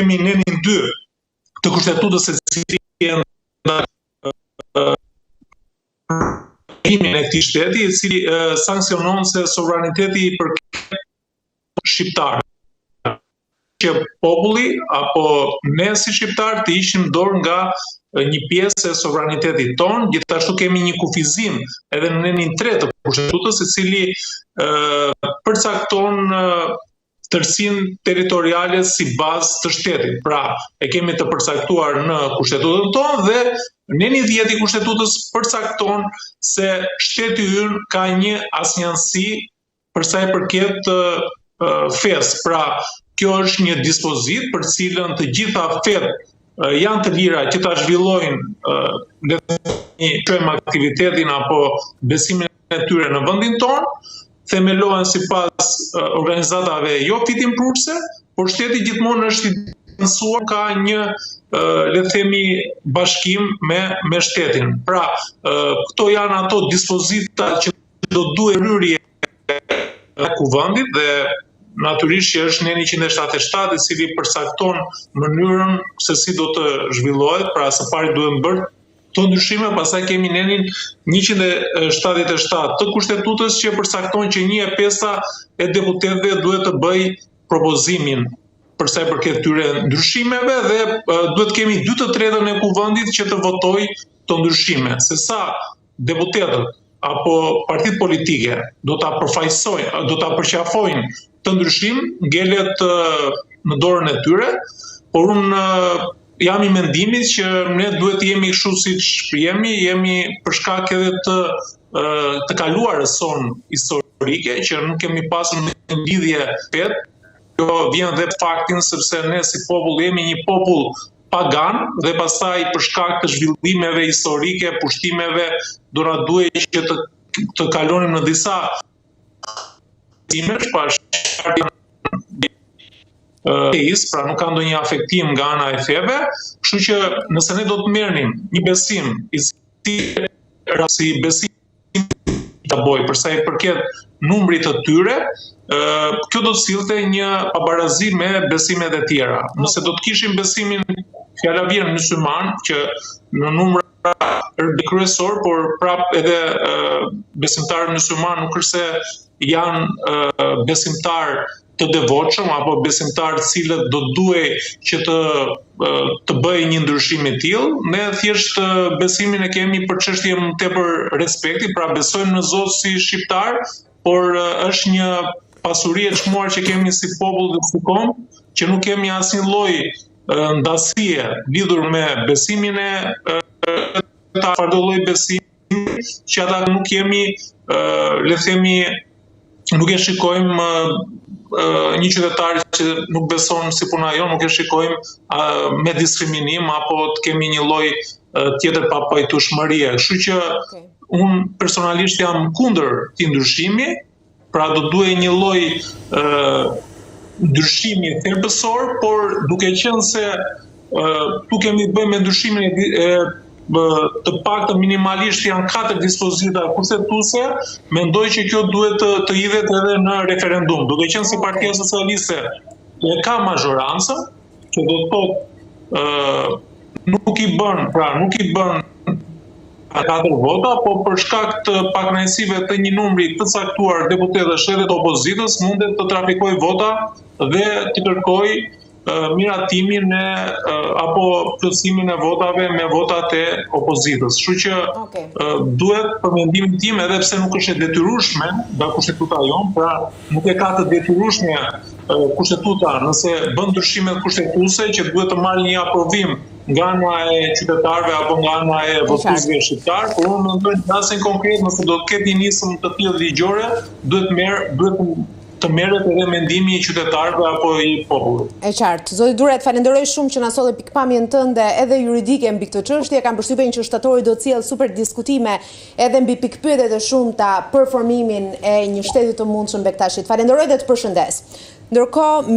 kemi nenin 2 të kushtetutës e cili e këtij shteti, i cili sankcionon se sovraniteti i përket shqiptarëve. Që populli apo ne si shqiptar të ishim dorë nga një pjesë e sovranitetit ton, gjithashtu kemi një kufizim edhe në nenin 3 të kushtetutës, i cili përcakton tërësinë territoriale si bazë të shtetit. Pra, e kemi të përcaktuar në kushtetutën tonë dhe neni 10 i kushtetutës përcakton se shteti ynë ka një asnjësi për sa i përket fesë. Pra, kjo është një dispozit për cilën të gjitha fetë janë të lira që ta zhvillojnë aktivitetin apo besimin e tyre në vendin tonë, themelohen sipas organizatave jo fitimprurse, por shteti gjithmonë është i mësuar ka një le të themi bashkim me shtetin. Pra, këto janë ato dispozita që do duhet rryrje e kuvendit dhe natyrisht që është neni 177 i cili përcakton mënyrën se si do të zhvillohet, pra së pari duhet bërë të ndryshime, pastaj kemi nenin 177 të kushtetutës që përcakton që 1/5 e deputetëve duhet të bëj propozimin për sa i përket këtyre ndryshimeve dhe duhet kemi 2/3 e kuvendit që të votojë të ndryshime. Se sa deputetët apo partitë politike do ta përfaqësojnë, do ta përqafojnë të ndryshim, ngelet në dorën e tyre, por unë jam i mendimit që ne duhet të jemi kështu siç jemi për shkak edhe të kaluarës son historike, që nuk kemi pasur një lidhje vet. Kjo vjen dhe faktin sepse ne si popull jemi një popull pagan dhe pastaj për shkak të zhvillimeve historike, pushtimeve, do na duhej që të kalonim në disa pra nuk ka ndonjë afektim nga ana e feve, kështu që nëse ne do të merrnim një besim si besim ta boj për sa i përket numrit të tyre, kjo do të sillte një pabarazi me besimet e tjera. Nëse do të kishim besimin fjala vjen mysliman që në numra kryesor, por prap edhe besimtarët mysliman nuk është se janë besimtar të devotshëm apo besimtar të cilët do duhej që të bëjë një ndryshim i tillë. Ne thjesht besimin e kemi për çështje më tepër respekti, pra besojmë në Zot si shqiptar, por është një pasuri e çmuar që kemi si popull dhe si kom, që nuk kemi asnjë lloj ndasie lidhur me besimin e çfarëdo lloj besimi, që ata nuk kemi, le të themi, nuk e shikojmë një qytetar që nuk beson si puna jonë, nuk e shikojmë me diskriminim apo të kemi një lloj tjetër papajtueshmërie. Kështu që unë personalisht jam kundër këtij ndryshimi, pra do duhej një lloj ndryshimi thelbësor, por duke qenë se tu kemi të bëjmë me ndryshimin të paktën minimalisht janë 4 dispozita kushtetuese, mendoj që kjo duhet të hidhet edhe në referendum. Duke qenë se Partia Socialiste e ka mazhorancën, që do të thotë nuk i bën 4 vota, po për shkak të pakënaqësive të një numri të caktuar deputetësh edhe të opozitës mundet të trafikojë vota dhe të kërkojë miratimin apo plotësimin e votave me votat e opozitës. Kështu që duhet për mendimin tim, edhe pse nuk është e detyrueshme nga kushtetuta jonë, pra nuk e ka të detyrueshme kushtetuta nëse bën ndryshimet kushtetuese që duhet të marrë një aprovim nga ana e qytetarëve apo nga ana e votuesve shqiptar, por unë mendoj në rastin konkret nëse do të ketë një nismë të tillë ligjore, duhet të merret edhe mendimi i qytetarëve apo i popullit. E qartë. Zoti Duret, falenderoj shumë që na solli pikpamjen tënde edhe juridike mbi këtë çështje. Kam përshtypjen që shtatori do të sjellë super diskutime edhe mbi pikpyetjet e shumta për formimin e një shteti të mundshëm bektashi. Falenderoj dhe të përshëndes. Ndërkohë